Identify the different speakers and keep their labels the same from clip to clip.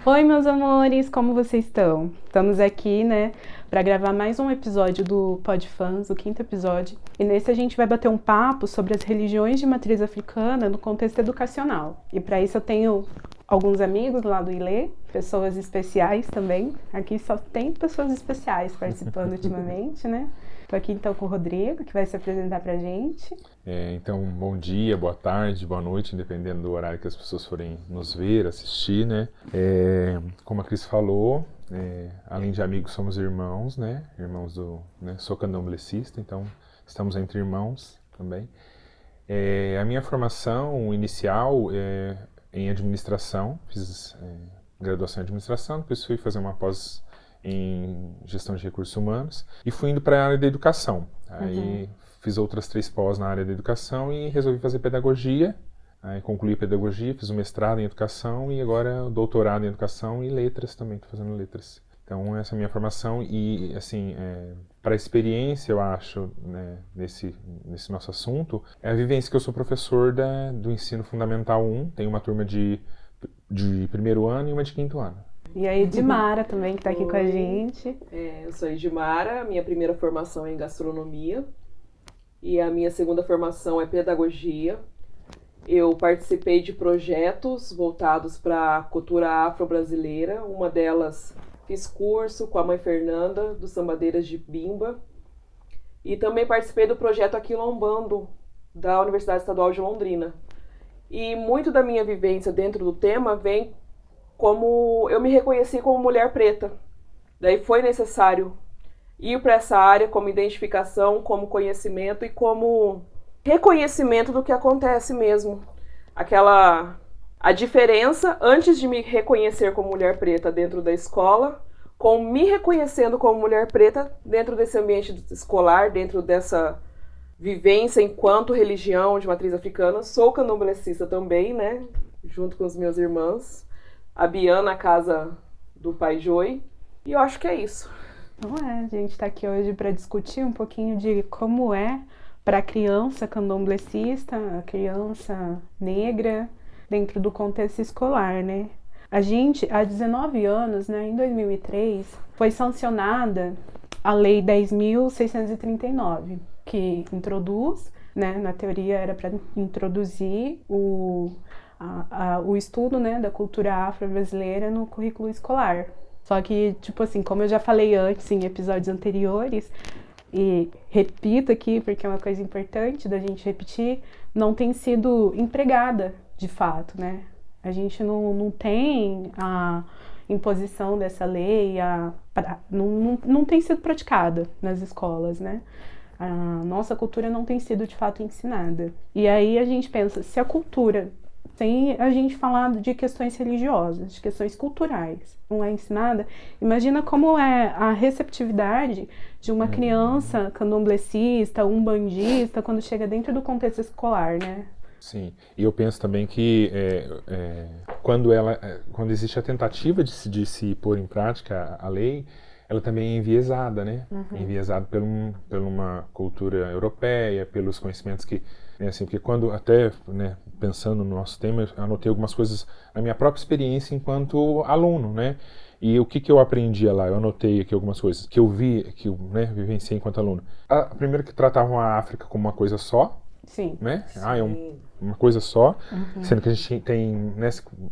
Speaker 1: Oi, meus amores, como vocês estão? Estamos aqui, né, para gravar mais um episódio do PodFans, o quinto episódio. E nesse a gente vai bater um papo sobre as religiões de matriz africana no contexto educacional. E para isso eu tenho alguns amigos lá do ILE, pessoas especiais também. Aqui só tem pessoas especiais participando ultimamente, né? Tô aqui então com o Rodrigo, que vai se apresentar pra gente.
Speaker 2: Então, bom dia, boa tarde, boa noite, dependendo do horário que as pessoas forem nos ver, assistir, né? Como a Cris falou, além de amigos, somos irmãos, né? Irmãos sou candomblessista, então estamos entre irmãos também. A minha formação inicial é em administração, fiz graduação em administração, depois fui fazer uma pós em gestão de recursos humanos e fui indo para a área da educação. Aí fiz outras 3 pós na área da educação e resolvi fazer pedagogia. Aí concluí pedagogia, fiz um mestrado em educação e agora doutorado em educação e letras também, estou fazendo letras. Então essa é a minha formação e assim, para a experiência eu acho, né, nesse nosso assunto, é a vivência que eu sou professor do ensino fundamental 1, tenho uma turma de primeiro ano e uma de quinto ano.
Speaker 1: E a Edmara também, que está aqui com a gente.
Speaker 3: Eu sou a Edmara, minha primeira formação é em gastronomia e a minha segunda formação é pedagogia. Eu participei de projetos voltados para a cultura afro-brasileira, uma delas fiz curso com a mãe Fernanda, do Sambadeiras de Bimba, e também participei do projeto Aquilombando, da Universidade Estadual de Londrina. E muito da minha vivência dentro do tema vem como eu me reconheci como mulher preta. Daí foi necessário ir para essa área como identificação, como conhecimento e como reconhecimento do que acontece mesmo. A diferença antes de me reconhecer como mulher preta dentro da escola, com me reconhecendo como mulher preta dentro desse ambiente escolar, dentro dessa vivência enquanto religião de matriz africana. Sou candomblessista também, né? Junto com os meus irmãos. A Biana, na casa do pai Joey. E eu acho que é isso.
Speaker 1: Então a gente está aqui hoje para discutir um pouquinho de como é para a criança candomblessista, a criança negra, dentro do contexto escolar, né? A gente, há 19 anos, né, em 2003, foi sancionada a Lei 10.639, que introduz, né, na teoria era para introduzir o estudo, né, da cultura afro-brasileira no currículo escolar. Só que, tipo assim, como eu já falei antes em episódios anteriores, e repito aqui porque é uma coisa importante da gente repetir, não tem sido empregada de fato, né? A gente não tem a imposição dessa lei, não tem sido praticada nas escolas, né? A nossa cultura não tem sido de fato ensinada. E aí a gente pensa, se a cultura, sem a gente falar de questões religiosas, de questões culturais, não é ensinada, imagina como é a receptividade de uma criança candomblessista, umbandista, quando chega dentro do contexto escolar, né?
Speaker 2: Sim, e eu penso também que quando existe a tentativa de se pôr em prática a lei, ela também é enviesada, né? Enviesada por uma cultura europeia, pelos conhecimentos que, assim, porque quando até, né, pensando no nosso tema, eu anotei algumas coisas na minha própria experiência enquanto aluno, né? E o que eu aprendia lá? Eu anotei aqui algumas coisas que eu vi, que eu, né, vivenciei enquanto aluno. Primeiro que tratavam a África como uma coisa só,
Speaker 1: Sim.
Speaker 2: né? Uma coisa só, sendo que a gente tem, né,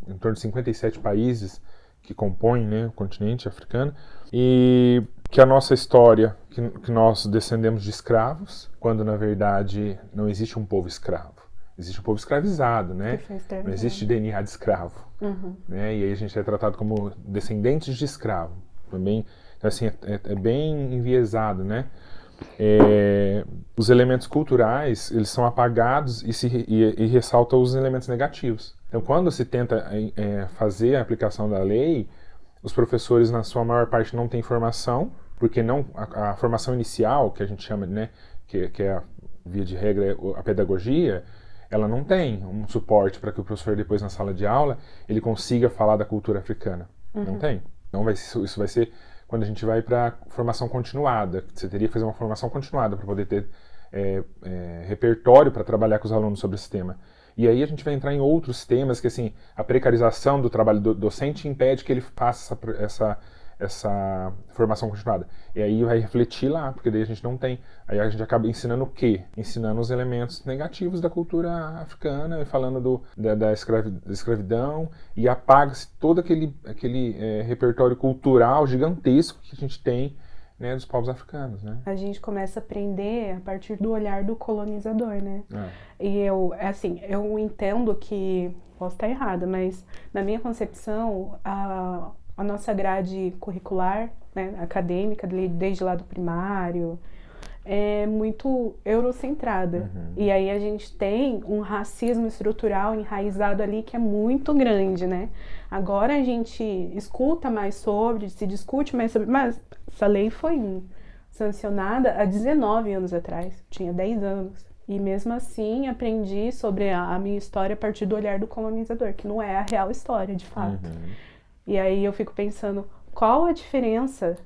Speaker 2: em torno de 57 países que compõem, né, o continente africano, e que a nossa história, que nós descendemos de escravos, quando na verdade não existe um povo escravo. Existe um povo escravizado, né? Não existe DNA de escravo. Né? E aí a gente é tratado como descendentes de escravo. Também, então, assim, é bem enviesado, né? Os elementos culturais, eles são apagados e ressaltam os elementos negativos. Então, quando se tenta fazer a aplicação da lei, os professores, na sua maior parte, não têm formação, porque a formação inicial, que a gente chama, né, que é via de regra a pedagogia, ela não tem um suporte para que o professor depois na sala de aula ele consiga falar da cultura africana. Não tem. Então isso vai ser quando a gente vai para formação continuada. Você teria que fazer uma formação continuada para poder ter repertório para trabalhar com os alunos sobre esse tema. E aí a gente vai entrar em outros temas que, assim, a precarização do trabalho do docente impede que ele faça essa formação continuada. E aí vai refletir lá, porque daí a gente não tem. Aí a gente acaba ensinando o quê? Ensinando os elementos negativos da cultura africana, e falando da escravidão, e apaga-se todo aquele repertório cultural gigantesco que a gente tem, né, dos povos africanos, né?
Speaker 1: A gente começa a aprender a partir do olhar do colonizador, né? E eu entendo que, posso estar errada, mas na minha concepção, a nossa grade curricular, né, acadêmica, desde lá do primário, é muito eurocentrada. E aí a gente tem um racismo estrutural enraizado ali que é muito grande, né? Agora a gente escuta mais sobre, se discute mais sobre, mas essa lei foi sancionada há 19 anos atrás, tinha 10 anos. E mesmo assim aprendi sobre a minha história a partir do olhar do colonizador, que não é a real história, de fato. E aí eu fico pensando, qual a diferença,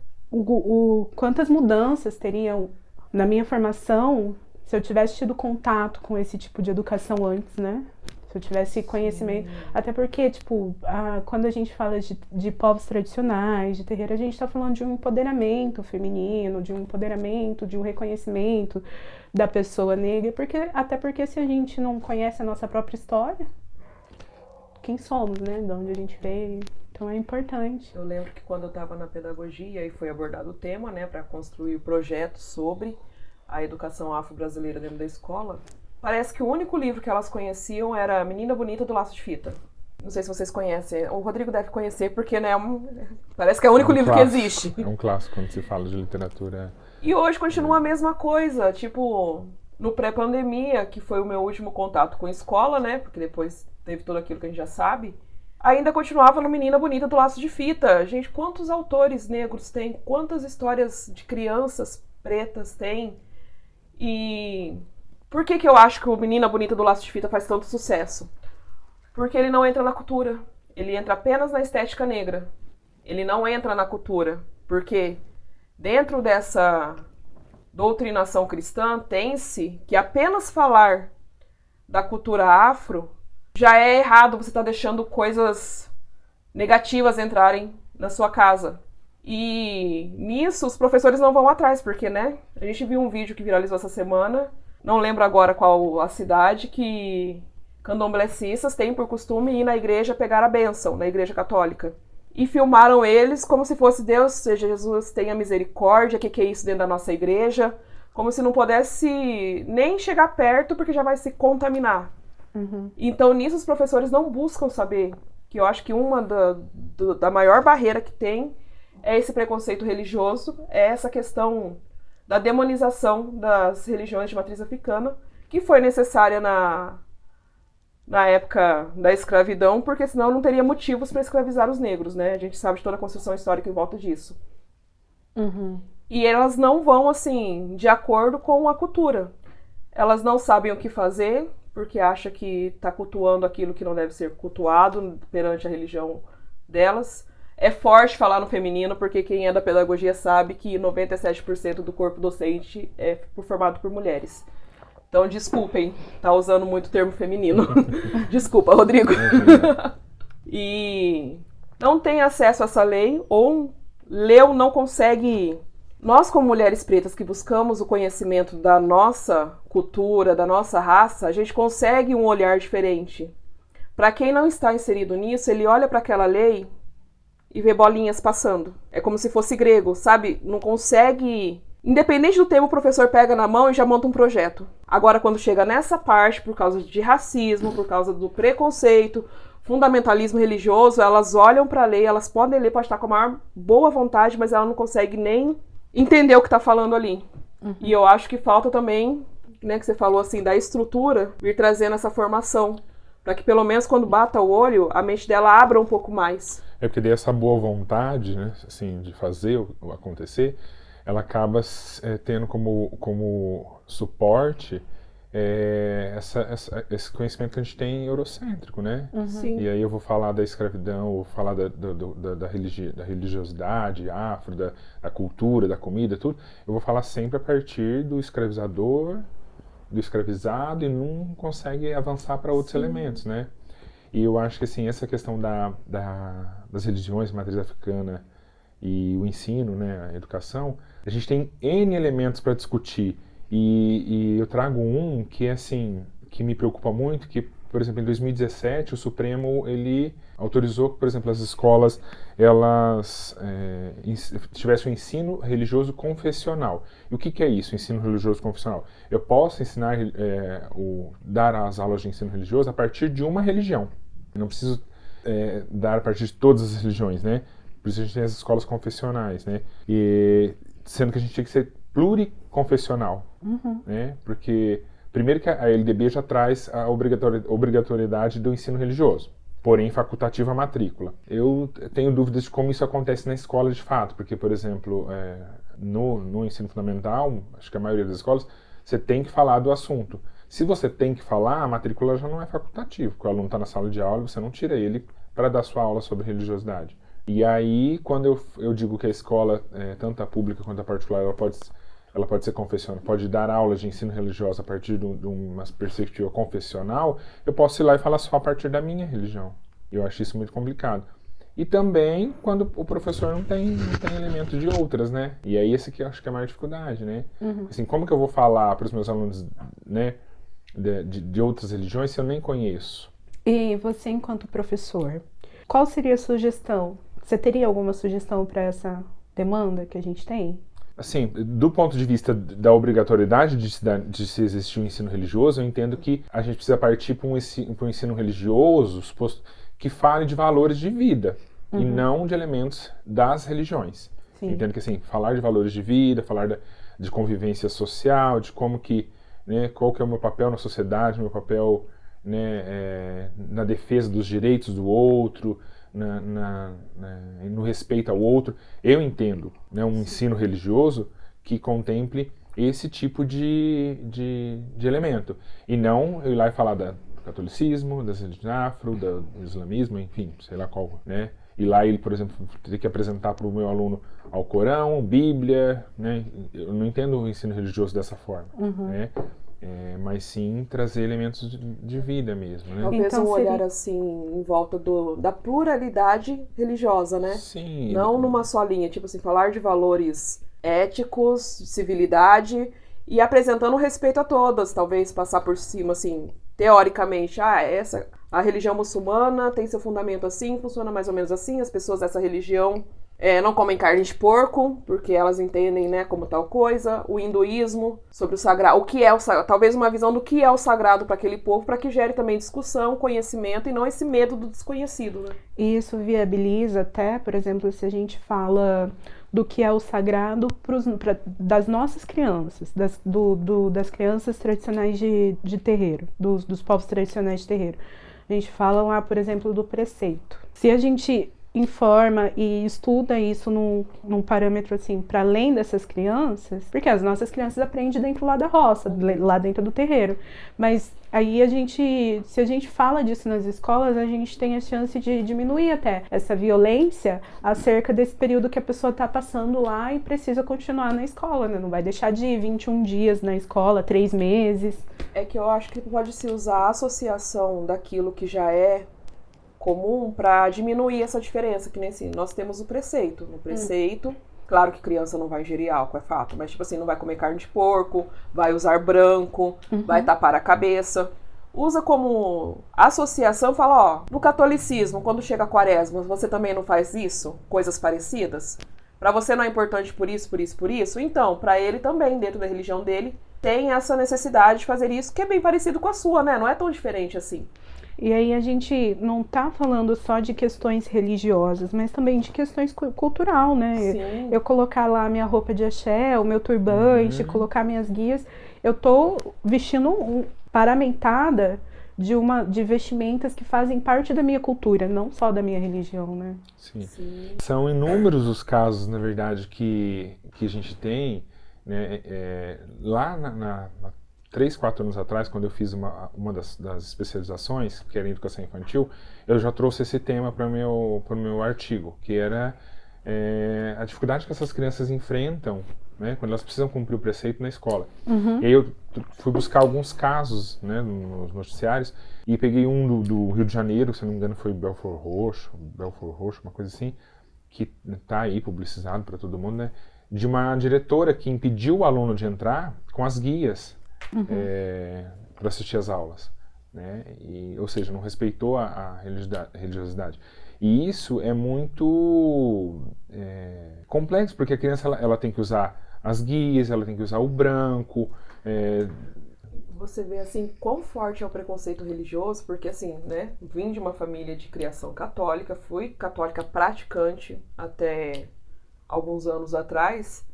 Speaker 1: quantas mudanças teriam na minha formação se eu tivesse tido contato com esse tipo de educação antes, né? Se eu tivesse conhecimento. Até porque, tipo, quando a gente fala de povos tradicionais, de terreiro, a gente está falando de um empoderamento feminino, de um empoderamento, de um reconhecimento da pessoa negra. Até porque se a gente não conhece a nossa própria história, quem somos, né? De onde a gente veio. Então é importante.
Speaker 3: Eu lembro que quando eu estava na pedagogia e foi abordado o tema, né, para construir o projeto sobre a educação afro-brasileira dentro da escola, parece que o único livro que elas conheciam era Menina Bonita do Laço de Fita. Não sei se vocês conhecem. O Rodrigo deve conhecer porque, né, parece que é o único livro
Speaker 2: clássico,
Speaker 3: que existe.
Speaker 2: É um clássico quando se fala de literatura.
Speaker 3: E hoje continua a mesma coisa. Tipo, no pré-pandemia, que foi o meu último contato com a escola, né, porque depois teve tudo aquilo que a gente já sabe, ainda continuava no Menina Bonita do Laço de Fita. Gente, quantos autores negros tem? Quantas histórias de crianças pretas tem? E por que eu acho que o Menina Bonita do Laço de Fita faz tanto sucesso? Porque ele não entra na cultura. Ele entra apenas na estética negra. Ele não entra na cultura. Porque dentro dessa doutrinação cristã tem-se que apenas falar da cultura afro já é errado, você está deixando coisas negativas entrarem na sua casa. E nisso os professores não vão atrás, porque, né? A gente viu um vídeo que viralizou essa semana, não lembro agora qual a cidade, que candomblecistas têm por costume ir na igreja pegar a bênção, na igreja católica. E filmaram eles como se fosse Deus, seja Jesus tenha misericórdia, que é isso dentro da nossa igreja, como se não pudesse nem chegar perto porque já vai se contaminar. Então, nisso, os professores não buscam saber, que eu acho que uma da maior barreira que tem é esse preconceito religioso, é essa questão da demonização das religiões de matriz africana, que foi necessária na época da escravidão, porque senão não teria motivos para escravizar os negros, né? A gente sabe de toda a construção histórica em volta disso. E elas não vão, assim, de acordo com a cultura. Elas não sabem o que fazer, porque acha que está cultuando aquilo que não deve ser cultuado perante a religião delas. É forte falar no feminino, porque quem é da pedagogia sabe que 97% do corpo docente é formado por mulheres. Então, desculpem, tá usando muito o termo feminino. Desculpa, Rodrigo. E não tem acesso a essa lei, ou leu, não consegue. Nós, como mulheres pretas que buscamos o conhecimento da nossa cultura, da nossa raça, a gente consegue um olhar diferente. Para quem não está inserido nisso, ele olha para aquela lei e vê bolinhas passando. É como se fosse grego, sabe? Não consegue... Independente do tema, o professor pega na mão e já monta um projeto. Agora, quando chega nessa parte, por causa de racismo, por causa do preconceito, fundamentalismo religioso, elas olham para a lei, elas podem ler, pode estar com a maior boa vontade, mas ela não consegue nem entender o que está falando ali. E eu acho que falta também, né, que você falou assim, da estrutura, vir trazendo essa formação, para que pelo menos quando bata o olho, a mente dela abra um pouco mais.
Speaker 2: É porque daí essa boa vontade, né, assim, de fazer o acontecer, ela acaba tendo como suporte esse conhecimento que a gente tem eurocêntrico, né?
Speaker 3: Sim.
Speaker 2: E aí eu vou falar da escravidão, vou falar da religiosidade afro, da cultura, da comida, tudo. Eu vou falar sempre a partir do escravizador do escravizado e não consegue avançar para outros elementos, né? E eu acho que assim, essa questão das religiões de matriz africana e o ensino, né, a educação, a gente tem N elementos para discutir. E eu trago um que, assim, que me preocupa muito, que, por exemplo, em 2017, o Supremo, ele autorizou que, por exemplo, as escolas, elas tivessem o ensino religioso confessional. E o que é isso, ensino religioso confessional? Eu posso ensinar, dar as aulas de ensino religioso a partir de uma religião. Eu não preciso dar a partir de todas as religiões, né? Por isso a gente tem as escolas confessionais, né? E, sendo que a gente tinha que ser pluriconfessional, né? Porque, primeiro que a LDB já traz a obrigatoriedade do ensino religioso, porém facultativa a matrícula. Eu tenho dúvidas de como isso acontece na escola de fato, porque, por exemplo, no ensino fundamental, acho que a maioria das escolas, você tem que falar do assunto. Se você tem que falar, a matrícula já não é facultativa, porque o aluno está na sala de aula e você não tira ele para dar sua aula sobre religiosidade. E aí, quando eu digo que a escola, tanto a pública quanto a particular, ela pode ser confessional, pode dar aulas de ensino religioso a partir de uma perspectiva confessional, eu posso ir lá e falar só a partir da minha religião. Eu acho isso muito complicado. E também quando o professor não tem elemento de outras, né? E aí esse aqui eu acho que é a maior dificuldade, né? Assim, como que eu vou falar para os meus alunos, né, de outras religiões se eu nem conheço?
Speaker 1: E você, enquanto professor, qual seria a sugestão? Você teria alguma sugestão para essa demanda que a gente tem?
Speaker 2: Assim, do ponto de vista da obrigatoriedade de se existir um ensino religioso, eu entendo que a gente precisa partir para um ensino religioso que fale de valores de vida e não de elementos das religiões. Sim. Eu entendo que, assim, falar de valores de vida, falar de convivência social, de como que, né, qual que é o meu papel na sociedade, meu papel, né, na defesa dos direitos do outro, no respeito ao outro. Eu entendo, né, um ensino religioso que contemple esse tipo de elemento. E não eu ir lá e falar do catolicismo, das religiões afro, do islamismo, enfim, sei lá qual, né? E lá ele, por exemplo, ter que apresentar para o meu aluno Alcorão, Bíblia, né? Eu não entendo o ensino religioso dessa forma, né? Mas sim trazer elementos de vida mesmo, né?
Speaker 3: Talvez então, olhar assim em volta da pluralidade religiosa, né?
Speaker 2: Sim.
Speaker 3: Não numa só linha, tipo assim, falar de valores éticos, civilidade e apresentando respeito a todas, talvez passar por cima, assim, teoricamente, a religião muçulmana tem seu fundamento assim, funciona mais ou menos assim, as pessoas dessa religião não comem carne de porco, porque elas entendem, né, como tal coisa. O hinduísmo, sobre o sagrado, o que é o sagrado, talvez uma visão do que é o sagrado para aquele povo, para que gere também discussão, conhecimento e não esse medo do desconhecido, né?
Speaker 1: E isso viabiliza até, por exemplo, se a gente fala do que é o sagrado das nossas crianças, das crianças tradicionais de terreiro, dos povos tradicionais de terreiro. A gente fala lá, por exemplo, do preceito. Se a gente informa e estuda isso num parâmetro assim, para além dessas crianças, porque as nossas crianças aprendem dentro lá da roça, lá dentro do terreiro, mas aí se a gente fala disso nas escolas, a gente tem a chance de diminuir até essa violência acerca desse período que a pessoa está passando lá e precisa continuar na escola, né? Não vai deixar de ir 21 dias na escola, 3 meses.
Speaker 3: É que eu acho que pode se usar a associação daquilo que já é comum para diminuir essa diferença, que nem assim, nós temos o preceito. No preceito, claro que criança não vai ingerir álcool, é fato, mas tipo assim, não vai comer carne de porco, vai usar branco, vai tapar a cabeça. Usa como associação, fala, ó, no catolicismo, quando chega a quaresma, você também não faz isso? Coisas parecidas? Para você não é importante por isso, por isso, por isso? Então, para ele também, dentro da religião dele, tem essa necessidade de fazer isso, que é bem parecido com a sua, né? Não é tão diferente assim.
Speaker 1: E aí a gente não tá falando só de questões religiosas, mas também de questões cultural, né?
Speaker 3: Sim.
Speaker 1: Eu colocar lá minha roupa de axé, o meu turbante, colocar minhas guias, eu tô vestindo paramentada de vestimentas que fazem parte da minha cultura, não só da minha religião, né?
Speaker 2: Sim. Sim. São inúmeros os casos, na verdade, que a gente tem, né? Lá na 3, 4 anos atrás, quando eu fiz uma das especializações, que era em educação infantil, eu já trouxe esse tema para o meu artigo, que era a dificuldade que essas crianças enfrentam, né, quando elas precisam cumprir o preceito na escola. E aí eu fui buscar alguns casos, né, nos noticiários, e peguei um do Rio de Janeiro, se não me engano foi Belford Roxo, uma coisa assim, que está aí publicizado para todo mundo, né, de uma diretora que impediu o aluno de entrar com as guias para assistir às aulas, né, ou seja, não respeitou a religiosidade. E isso é muito complexo, porque a criança ela tem que usar as guias, ela tem que usar o branco.
Speaker 3: Você vê, assim, quão forte é o preconceito religioso, porque, assim, né, vim de uma família de criação católica, fui católica praticante até alguns anos atrás,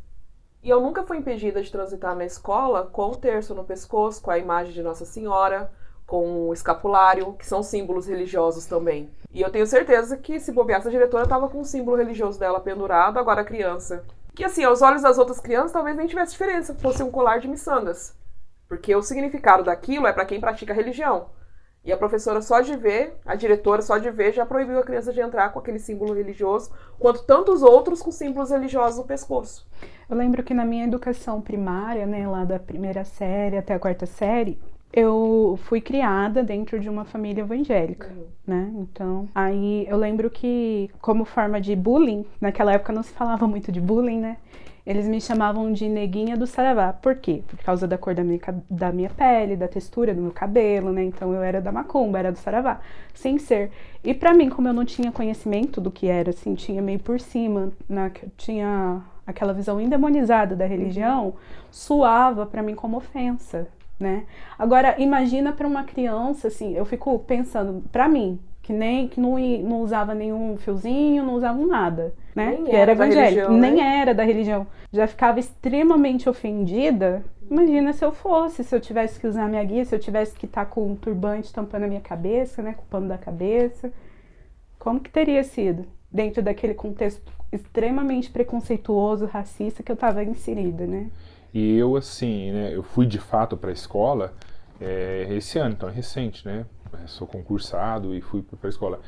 Speaker 3: e eu nunca fui impedida de transitar na escola com o terço no pescoço, com a imagem de Nossa Senhora, com o escapulário, que são símbolos religiosos também. E eu tenho certeza que, se bobeasse, a diretora estava com o símbolo religioso dela pendurado, agora a criança. Que, assim, aos olhos das outras crianças, talvez nem tivesse diferença, fosse um colar de miçangas. Porque o significado daquilo é para quem pratica religião. E a professora só de ver, a diretora só de ver, já proibiu a criança de entrar com aquele símbolo religioso, quanto tantos outros com símbolos religiosos no pescoço.
Speaker 1: Eu lembro que na minha educação primária, né, lá da 1ª série até a 4ª série, eu fui criada dentro de uma família evangélica, né? Então, aí eu lembro que, como forma de bullying, naquela época não se falava muito de bullying, né? Eles me chamavam de neguinha do saravá. Por quê? Por causa da cor da minha pele, da textura do meu cabelo, né? Então eu era da macumba, era do saravá, sem ser. E pra mim, como eu não tinha conhecimento do que era, assim, tinha meio por cima, tinha aquela visão endemonizada da religião, soava pra mim como ofensa, né? Agora, imagina pra uma criança, assim, eu fico pensando, pra mim, que não usava nenhum fiozinho, não usava nada, né?
Speaker 3: Nem
Speaker 1: que era evangélico,
Speaker 3: religião,
Speaker 1: nem
Speaker 3: né?
Speaker 1: era da religião. Já ficava extremamente ofendida. Imagina se eu tivesse que usar minha guia, se eu tivesse que estar com um turbante tampando a minha cabeça, né? Com o pano da cabeça. Como que teria sido? Dentro daquele contexto extremamente preconceituoso, racista que eu estava inserida, né?
Speaker 2: E eu, assim, né, eu fui de fato para a escola esse ano, então é recente, né? Sou concursado e fui para a escola.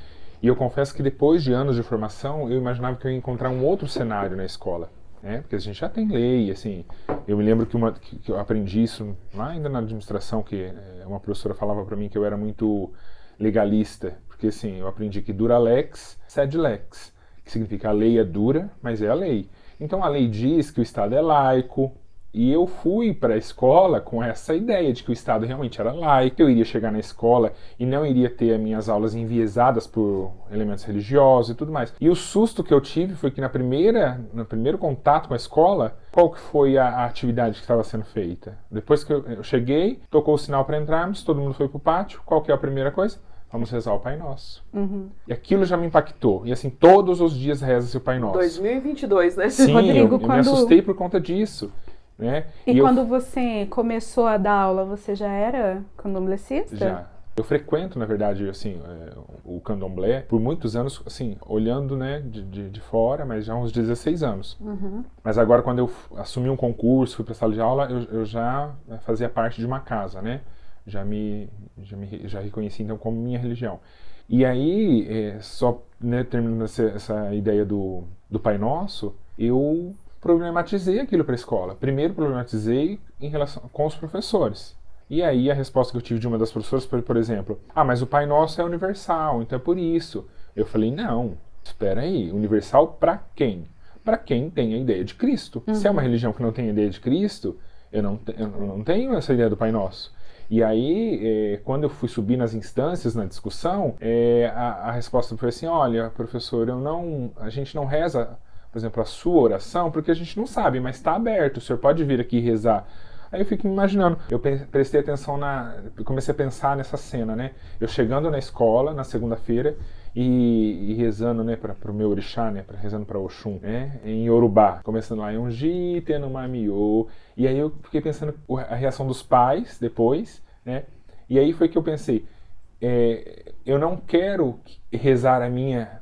Speaker 2: E eu confesso que depois de anos de formação, eu imaginava que eu ia encontrar um outro cenário na escola, né? Porque a gente já tem lei, assim. Eu me lembro que eu aprendi isso lá ainda na administração, que uma professora falava para mim que eu era muito legalista, porque assim, eu aprendi que dura lex, sed lex, que significa a lei é dura, mas é a lei. Então a lei diz que o Estado é laico, e eu fui para a escola com essa ideia de que o Estado realmente era laico, eu iria chegar na escola e não iria ter as minhas aulas enviesadas por elementos religiosos e tudo mais. E o susto que eu tive foi que no primeiro contato com a escola, qual que foi a atividade que estava sendo feita? Depois que eu cheguei, tocou o sinal para entrarmos, todo mundo foi para o pátio, qual que é a primeira coisa? Vamos rezar o Pai Nosso. E aquilo já me impactou. E assim, todos os dias reza-se o Pai Nosso.
Speaker 3: 2022, né?
Speaker 2: Sim,
Speaker 1: Rodrigo,
Speaker 2: eu me assustei por conta disso. Né?
Speaker 1: E quando você começou a dar aula, você já era candomblessista?
Speaker 2: Já. Eu frequento, na verdade, assim, o candomblé por muitos anos, assim, olhando, né, de fora, mas já há uns 16 anos. Mas agora, quando eu assumi um concurso, fui para a sala de aula, eu já fazia parte de uma casa, né? Já reconheci, então, como minha religião. E aí, só, né, terminando essa ideia do Pai Nosso, eu problematizei aquilo para a escola. Primeiro problematizei em relação com os professores. E aí a resposta que eu tive de uma das professoras foi, por exemplo, mas o Pai Nosso é universal, então é por isso. Eu falei, não, espera aí, universal para quem? Para quem tem a ideia de Cristo. Se é uma religião que não tem a ideia de Cristo, eu não tenho essa ideia do Pai Nosso. E aí, quando eu fui subir nas instâncias, na discussão, a resposta foi assim, olha, professor, a gente não reza, por exemplo, a sua oração, porque a gente não sabe, mas está aberto, o senhor pode vir aqui rezar. Aí eu fico me imaginando, eu prestei atenção comecei a pensar nessa cena, né? Eu chegando na escola, na segunda-feira, e rezando, né, para o meu orixá, né, rezando para Oxum, né, em Yorubá, começando lá, Yonji, Tenumamiô, e aí eu fiquei pensando a reação dos pais depois, né, e aí foi que eu pensei, eu não quero rezar a minha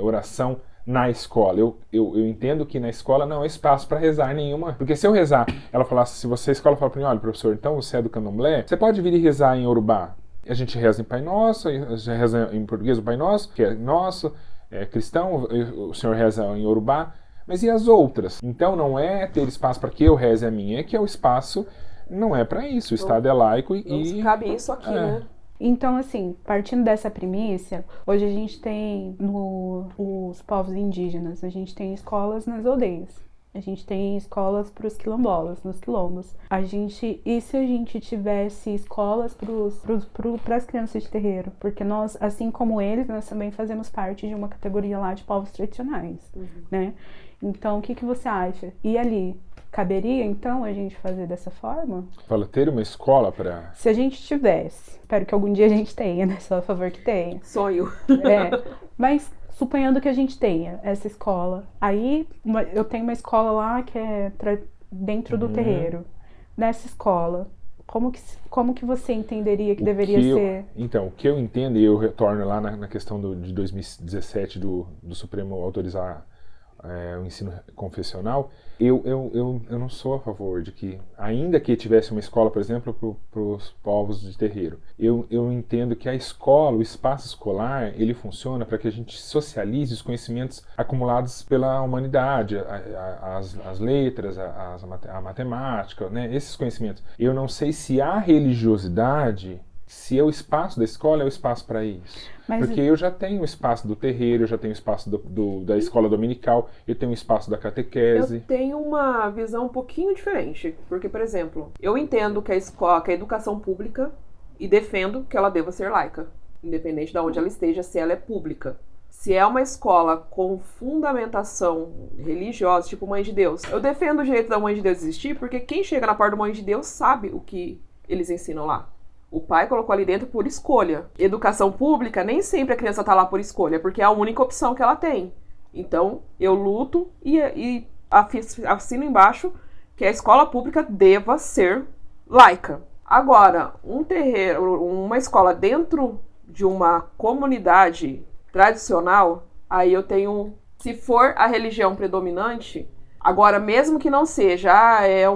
Speaker 2: oração na escola. Eu entendo que na escola não é espaço para rezar nenhuma. Porque se eu rezar, ela falasse, se a escola falar para mim, olha, professor, então você é do candomblé, você pode vir e rezar em Urubá. A gente reza em Pai Nosso, a gente reza em português o Pai Nosso, que é nosso, é cristão, o senhor reza em Urubá, Mas e as outras? Então não é ter espaço para que eu reze a minha, é que é o espaço, não é para isso. O Estado é laico
Speaker 3: Não cabe isso aqui, né?
Speaker 1: Então, assim, partindo dessa premissa, hoje a gente tem os povos indígenas, a gente tem escolas nas aldeias. A gente tem escolas para os quilombolas, nos quilombos. E se a gente tivesse escolas para as crianças de terreiro? Porque nós, assim como eles, nós também fazemos parte de uma categoria lá de povos tradicionais, né? Então, o que você acha? E ali, caberia, então, a gente fazer dessa forma?
Speaker 2: Fala, ter uma escola para...
Speaker 1: Se a gente tivesse, espero que algum dia a gente tenha, né? Só a favor que tenha.
Speaker 3: Sonho.
Speaker 1: Mas suponhando que a gente tenha essa escola, aí eu tenho uma escola lá que é dentro do terreiro. Nessa escola, como que você entenderia que deveria ser?
Speaker 2: Então, o que eu entendo, e eu retorno lá na questão de 2017 do Supremo autorizar o ensino confessional, eu não sou a favor de que, ainda que tivesse uma escola, por exemplo, para os povos de terreiro, eu entendo que a escola, o espaço escolar, ele funciona para que a gente socialize os conhecimentos acumulados pela humanidade, as letras, a matemática, né, esses conhecimentos. Eu não sei se a religiosidade, se é o espaço da escola, é o espaço para isso. Porque eu já tenho o espaço do terreiro, eu já tenho o espaço da escola dominical, eu tenho o espaço da catequese.
Speaker 3: Eu tenho uma visão um pouquinho diferente. Porque, por exemplo, eu entendo que a educação pública, e defendo que ela deva ser laica, independente de onde ela esteja, se ela é pública. Se é uma escola com fundamentação religiosa, tipo Mãe de Deus, eu defendo o direito da Mãe de Deus existir, porque quem chega na porta da Mãe de Deus sabe o que eles ensinam lá. O pai colocou ali dentro por escolha. Educação pública, nem sempre a criança está lá por escolha, porque é a única opção que ela tem. Então, eu luto e assino embaixo que a escola pública deva ser laica. Agora, um terreiro, uma escola dentro de uma comunidade tradicional, aí eu tenho, se for a religião predominante, agora mesmo que não seja, é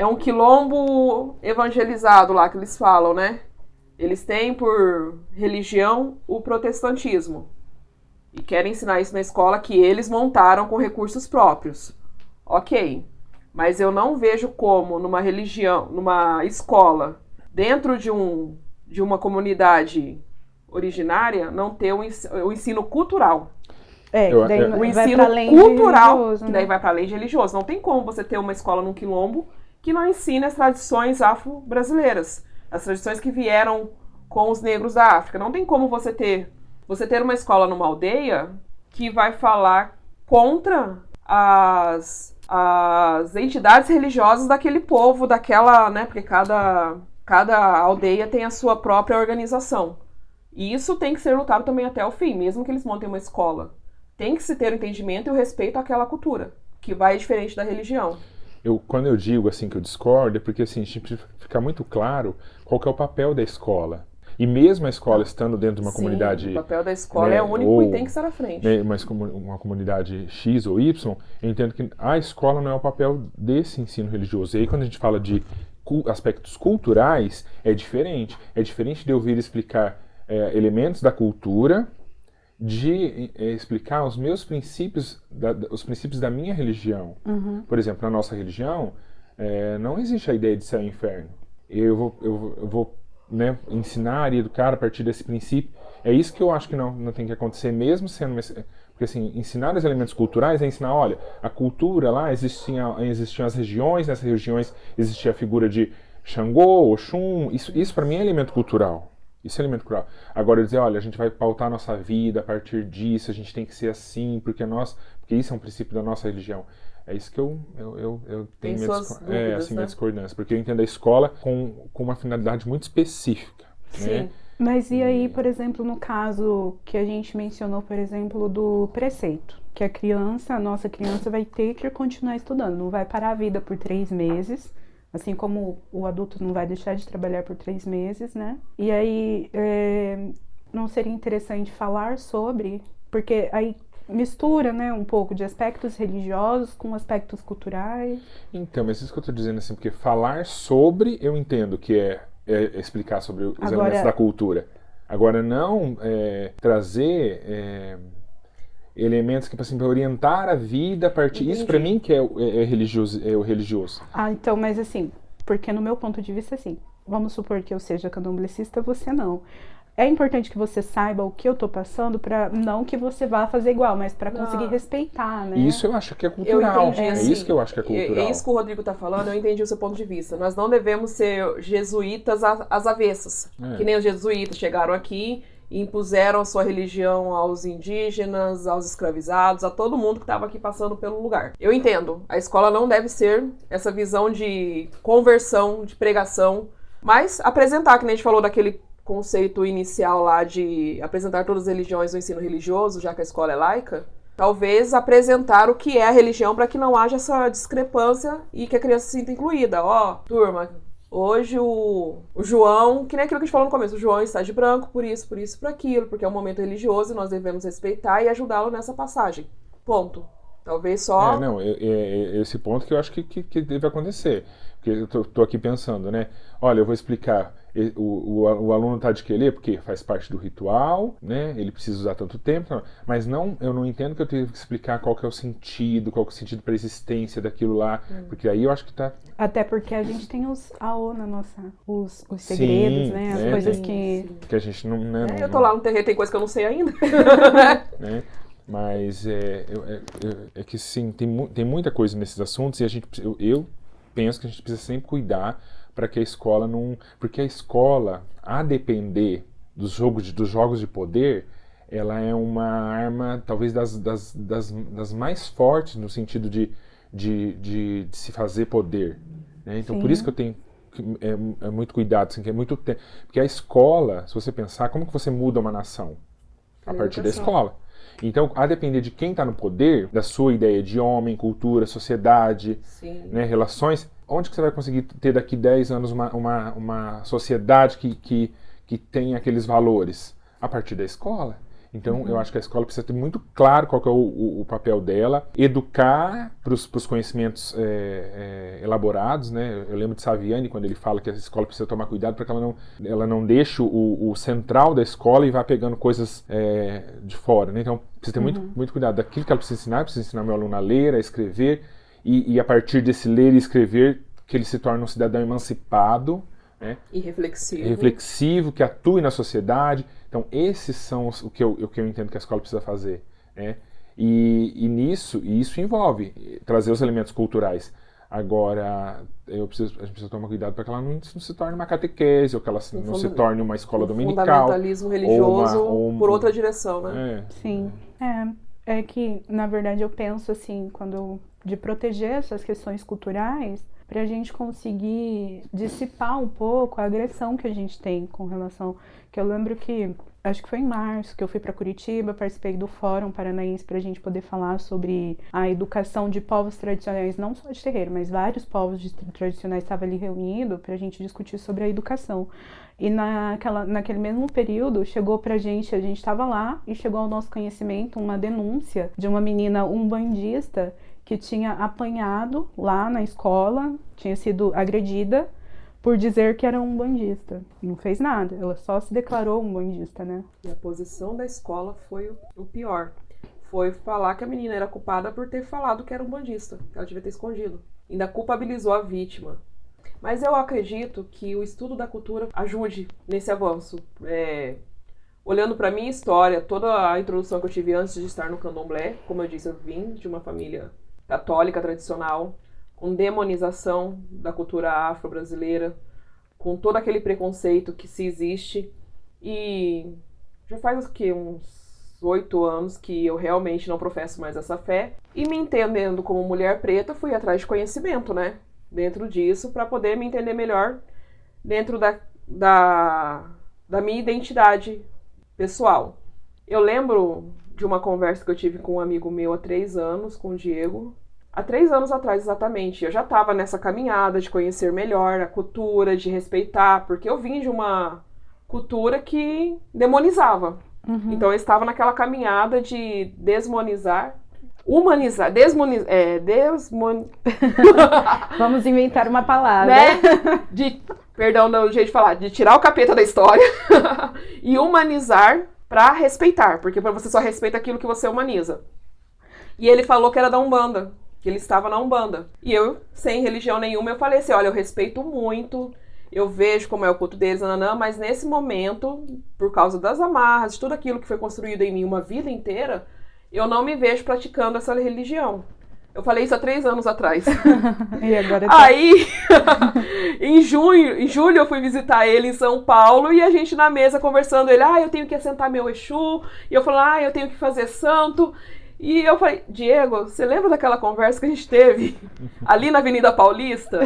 Speaker 3: um quilombo evangelizado lá que eles falam, né? Eles têm por religião o protestantismo. E querem ensinar isso na escola que eles montaram com recursos próprios. Ok. Mas eu não vejo como numa religião, numa escola, dentro de uma comunidade originária, não ter o ensino cultural. O ensino cultural, que daí vai para além de religioso. Não tem como você ter uma escola num quilombo que não ensine as tradições afro-brasileiras, as tradições que vieram com os negros da África. Não tem como você ter uma escola numa aldeia que vai falar contra as entidades religiosas daquele povo, daquela, né, porque cada aldeia tem a sua própria organização. E isso tem que ser lutado também até o fim, mesmo que eles montem uma escola. Tem que se ter o entendimento e o respeito àquela cultura, que vai diferente da religião.
Speaker 2: Quando eu digo assim que eu discordo, é porque assim, a gente precisa ficar muito claro qual que é o papel da escola. E mesmo a escola estando dentro de uma comunidade...
Speaker 3: o papel da escola é único e tem que estar à frente.
Speaker 2: Né, mas como uma comunidade X ou Y, eu entendo que a escola não é o papel desse ensino religioso. E aí quando a gente fala de aspectos culturais, é diferente. É diferente de eu vir explicar elementos da cultura, de explicar os meus princípios, os princípios da minha religião. Por exemplo, na nossa religião, não existe a ideia de céu e inferno. Eu vou né, ensinar e educar a partir desse princípio. É isso que eu acho que não tem que acontecer, mesmo sendo... Porque assim, ensinar os elementos culturais é ensinar, olha, a cultura lá, existiam as regiões, nessas regiões existia a figura de Xangô, Oxum, isso para mim é elemento cultural. Isso é elemento cultural. Agora dizer, olha, a gente vai pautar a nossa vida a partir disso, a gente tem que ser assim, porque isso é um princípio da nossa religião. É isso que eu tenho minha discordância, porque eu entendo a escola com uma finalidade muito específica.
Speaker 1: Sim.
Speaker 2: Né?
Speaker 1: Mas e aí, por exemplo, no caso que a gente mencionou, por exemplo, do preceito, que a nossa criança vai ter que continuar estudando, não vai parar a vida por 3 meses, assim como o adulto não vai deixar de trabalhar por 3 meses, né? E aí, não seria interessante falar sobre, porque aí mistura, né, um pouco de aspectos religiosos com aspectos culturais.
Speaker 2: Então, mas isso que eu estou dizendo assim, porque falar sobre, eu entendo que é explicar sobre os elementos da cultura. Agora, não trazer... elementos que assim, para orientar a vida a partir.
Speaker 3: Entendi.
Speaker 2: Isso para mim que é o religioso.
Speaker 1: Ah, então, mas assim, porque no meu ponto de vista, assim, vamos supor que eu seja candomblessista, você não. É importante que você saiba o que eu tô passando, para não que você vá fazer igual, mas para conseguir respeitar, né?
Speaker 2: Isso eu acho que é
Speaker 3: Eu
Speaker 2: cultural.
Speaker 3: entendi,
Speaker 2: É
Speaker 3: assim,
Speaker 2: isso que eu acho que é cultural.
Speaker 3: É isso que o Rodrigo tá falando, eu entendi o seu ponto de vista. Nós não devemos ser jesuítas às avessas. Que nem os jesuítas chegaram aqui e impuseram a sua religião aos indígenas, aos escravizados, a todo mundo que estava aqui passando pelo lugar. Eu entendo, a escola não deve ser essa visão de conversão, de pregação, mas apresentar, que nem a gente falou daquele conceito inicial lá de apresentar todas as religiões no ensino religioso, já que a escola é laica, talvez apresentar o que é a religião para que não haja essa discrepância e que a criança se sinta incluída. Ó, turma, hoje o João, que nem aquilo que a gente falou no começo, o João está de branco por isso, por aquilo, porque é um momento religioso e nós devemos respeitar e ajudá-lo nessa passagem. Ponto. Talvez só...
Speaker 2: Esse ponto que eu acho que deve acontecer. Porque eu tô aqui pensando, né? Olha, eu vou explicar. O aluno tá de quelê porque faz parte do ritual, né? Ele precisa usar tanto tempo, mas eu não entendo que eu tenho que explicar qual que é o sentido para a existência daquilo lá, porque aí eu acho que tá...
Speaker 1: Até porque a gente tem os AO na nossa... Os segredos, né? As coisas que
Speaker 2: a gente não... Né,
Speaker 3: eu tô lá no terreiro, tem coisa que eu não sei ainda.
Speaker 2: né? Mas é que sim, tem muita coisa nesses assuntos e eu penso que a gente precisa sempre cuidar para que a escola não... Porque a escola, a depender dos jogos de poder, ela é uma arma talvez das mais fortes no sentido de se fazer poder. Né? Então, por isso que eu tenho muito cuidado, assim, que é muito tempo. Porque a escola, se você pensar, como que você muda uma nação? A partir da escola. Então, a depender de quem está no poder, da sua ideia de homem, cultura, sociedade, né, relações, onde que você vai conseguir ter daqui 10 anos uma sociedade que tem aqueles valores? A partir da escola. Então, eu acho que a escola precisa ter muito claro qual que é o papel dela, educar para os conhecimentos elaborados, né? Eu lembro de Saviani, quando ele fala que a escola precisa tomar cuidado para que ela não deixe o central da escola e vá pegando coisas de fora, né? Então, precisa ter muito cuidado daquilo que ela precisa ensinar meu aluno a ler, a escrever, e a partir desse ler e escrever, que ele se torne um cidadão emancipado, né?
Speaker 3: E
Speaker 2: reflexivo, que atue na sociedade. Então, esses são o que eu entendo que a escola precisa fazer, né? E isso envolve trazer os elementos culturais. Agora, a gente precisa tomar cuidado para que ela não se torne uma catequese, ou que ela não se torne uma escola dominical.
Speaker 3: Fundamentalismo religioso por outra direção, né?
Speaker 1: Sim. É que, na verdade, eu penso assim, de proteger essas questões culturais, para a gente conseguir dissipar um pouco a agressão que a gente tem com relação... Que eu lembro que, acho que foi em março, que eu fui para Curitiba, participei do Fórum Paranaense para a gente poder falar sobre a educação de povos tradicionais, não só de terreiro, mas vários povos tradicionais estavam ali reunidos para a gente discutir sobre a educação. E naquele mesmo período, chegou pra gente, a gente estava lá, e chegou ao nosso conhecimento uma denúncia de uma menina umbandista que tinha apanhado lá na escola, tinha sido agredida por dizer que era umbandista. Não fez nada, ela só se declarou umbandista, né?
Speaker 3: E a posição da escola foi o pior. Foi falar que a menina era culpada por ter falado que era umbandista, que ela devia ter escondido. Ainda culpabilizou a vítima. Mas eu acredito que o estudo da cultura ajude nesse avanço. Olhando para minha história, toda a introdução que eu tive antes de estar no candomblé, como eu disse, eu vim de uma família católica tradicional, com demonização da cultura afro-brasileira, com todo aquele preconceito que se existe. E já faz uns 8 anos que eu realmente não professo mais essa fé. E me entendendo como mulher preta, fui atrás de conhecimento, né? Dentro disso, para poder me entender melhor dentro da minha identidade pessoal. Eu lembro de uma conversa que eu tive com um amigo meu há 3 anos, com o Diego. Há 3 anos atrás, exatamente. Eu já estava nessa caminhada de conhecer melhor a cultura, de respeitar, porque eu vim de uma cultura que demonizava. Então eu estava naquela caminhada de desmonizar, humanizar,
Speaker 1: Vamos inventar uma palavra.
Speaker 3: Né? Perdão, não, jeito de falar, de tirar o capeta da história e humanizar pra respeitar, porque você só respeita aquilo que você humaniza. E ele falou que era da Umbanda, que ele estava na Umbanda. E eu, sem religião nenhuma, eu falei assim, olha, eu respeito muito, eu vejo como é o culto deles, nananã, mas nesse momento, por causa das amarras, de tudo aquilo que foi construído em mim uma vida inteira, eu não me vejo praticando essa religião. Eu falei isso há 3 anos atrás.
Speaker 1: E agora
Speaker 3: Aí, em julho eu fui visitar ele em São Paulo e a gente na mesa conversando, ele, eu tenho que assentar meu Exu, e eu falei, eu tenho que fazer santo. E eu falei, Diego, você lembra daquela conversa que a gente teve ali na Avenida Paulista?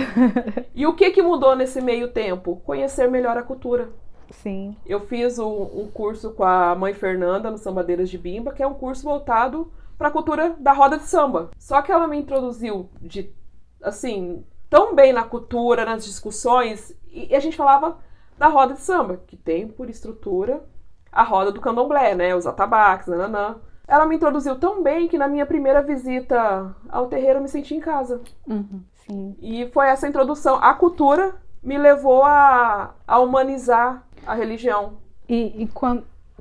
Speaker 3: E o que mudou nesse meio tempo? Conhecer melhor a cultura.
Speaker 1: Sim.
Speaker 3: Eu fiz um curso com a mãe Fernanda no Sambadeiras de Bimba, que é um curso voltado para a cultura da roda de samba. Só que ela me introduziu tão bem na cultura, nas discussões, e a gente falava da roda de samba, que tem por estrutura a roda do candomblé, né? Os atabaques, nananã. Ela me introduziu tão bem que na minha primeira visita ao terreiro eu me senti em casa.
Speaker 1: Sim.
Speaker 3: E foi essa introdução. A cultura me levou a humanizar a religião.
Speaker 1: E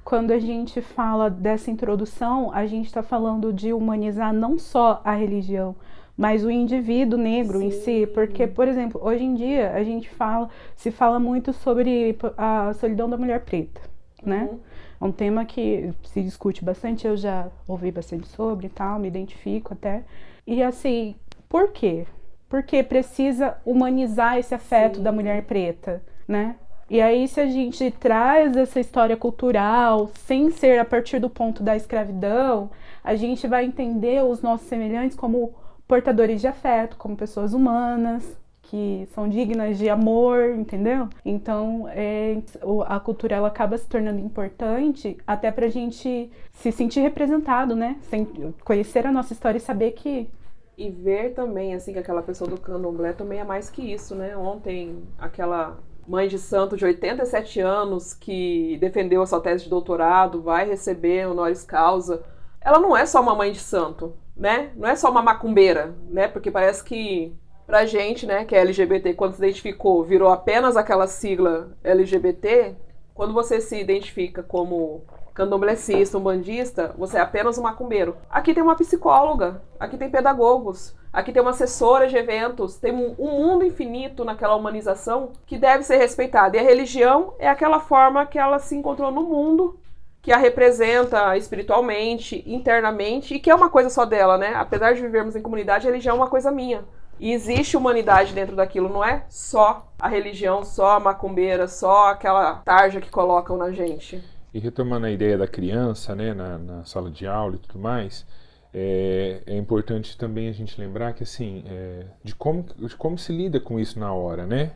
Speaker 1: quando a gente fala dessa introdução, a gente está falando de humanizar não só a religião, mas o indivíduo negro em si. Porque, por exemplo, hoje em dia se fala muito sobre a solidão da mulher preta, né? É um tema que se discute bastante, eu já ouvi bastante sobre e tal, me identifico até. E assim, por quê? Porque precisa humanizar esse afeto da mulher preta, né? E aí, se a gente traz essa história cultural, sem ser a partir do ponto da escravidão, a gente vai entender os nossos semelhantes como portadores de afeto, como pessoas humanas, que são dignas de amor, entendeu? Então, a cultura ela acaba se tornando importante até pra gente se sentir representado, né? Conhecer a nossa história e saber que...
Speaker 3: E ver também, assim, que aquela pessoa do candomblé também é mais que isso, né? Ontem, aquela mãe de santo de 87 anos que defendeu a sua tese de doutorado, vai receber honoris causa. Ela não é só uma mãe de santo, né? Não é só uma macumbeira, né? Porque parece que pra gente, né, que é LGBT, quando se identificou, virou apenas aquela sigla LGBT, quando você se identifica como candomblecista, umbandista, você é apenas um macumbeiro. Aqui tem uma psicóloga, aqui tem pedagogos, aqui tem uma assessora de eventos, tem um mundo infinito naquela humanização que deve ser respeitado. E a religião é aquela forma que ela se encontrou no mundo, que a representa espiritualmente, internamente, e que é uma coisa só dela, né? Apesar de vivermos em comunidade, a religião é uma coisa minha. E existe humanidade dentro daquilo, não é só a religião, só a macumbeira, só aquela tarja que colocam na gente.
Speaker 2: E retomando a ideia da criança, né, na sala de aula e tudo mais, é importante também a gente lembrar que, assim, de como se lida com isso na hora, né?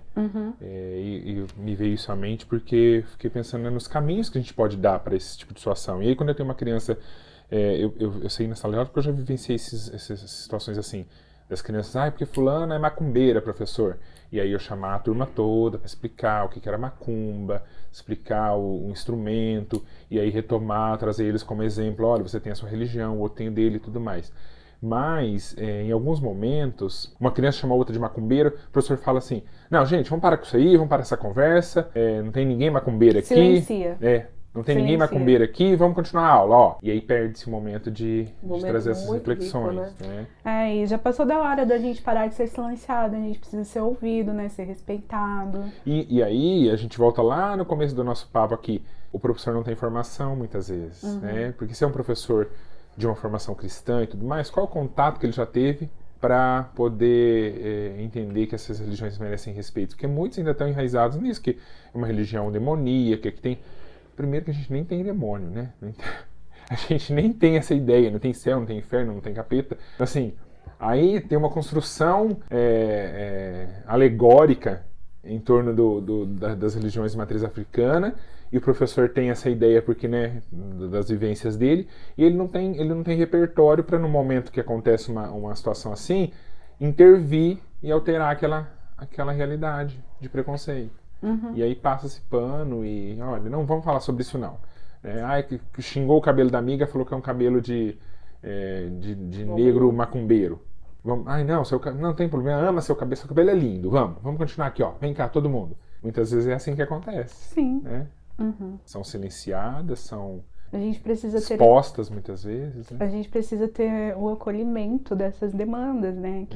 Speaker 2: E me veio isso à mente porque fiquei pensando nos caminhos que a gente pode dar para esse tipo de situação. E aí, quando eu tenho uma criança, eu saí na sala de aula porque eu já vivenciei essas situações assim, das crianças, porque fulana é macumbeira, professor. E aí eu chamar a turma toda para explicar o que era macumba, explicar o instrumento, e aí retomar, trazer eles como exemplo, olha, você tem a sua religião, o outro tem o dele e tudo mais. Mas, em alguns momentos, uma criança chama a outra de macumbeiro, o professor fala assim, não, gente, vamos parar com isso aí, vamos parar essa conversa, não tem ninguém macumbeiro aqui.
Speaker 1: Silencia.
Speaker 2: Não tem ninguém macumbeiro aqui, vamos continuar a aula, ó. E aí perde-se o momento de trazer essas reflexões.
Speaker 3: Rico, né?
Speaker 1: E já passou da hora da gente parar de ser silenciado, a gente precisa ser ouvido, né? Ser respeitado.
Speaker 2: E aí a gente volta lá no começo do nosso papo aqui. O professor não tem formação muitas vezes, né? Porque se é um professor de uma formação cristã e tudo mais, qual o contato que ele já teve para poder entender que essas religiões merecem respeito? Porque muitos ainda estão enraizados nisso, que é uma religião demoníaca, que tem... Primeiro que a gente nem tem demônio, né? A gente nem tem essa ideia, não tem céu, não tem inferno, não tem capeta. Assim, aí tem uma construção alegórica em torno das religiões de matriz africana, e o professor tem essa ideia porque, né, das vivências dele, e ele não tem repertório para, no momento que acontece uma situação assim, intervir e alterar aquela realidade de preconceito. E aí passa-se pano e, olha, não vamos falar sobre isso não. Que xingou o cabelo da amiga, falou que é um cabelo de negro macumbeiro. Não tem problema, ama seu cabelo é lindo, vamos continuar aqui, ó, vem cá todo mundo. Muitas vezes é assim que acontece.
Speaker 1: Sim.
Speaker 2: Né? São silenciadas, são
Speaker 1: A gente precisa ter...
Speaker 2: expostas muitas vezes, né?
Speaker 1: A gente precisa ter o acolhimento dessas demandas, né?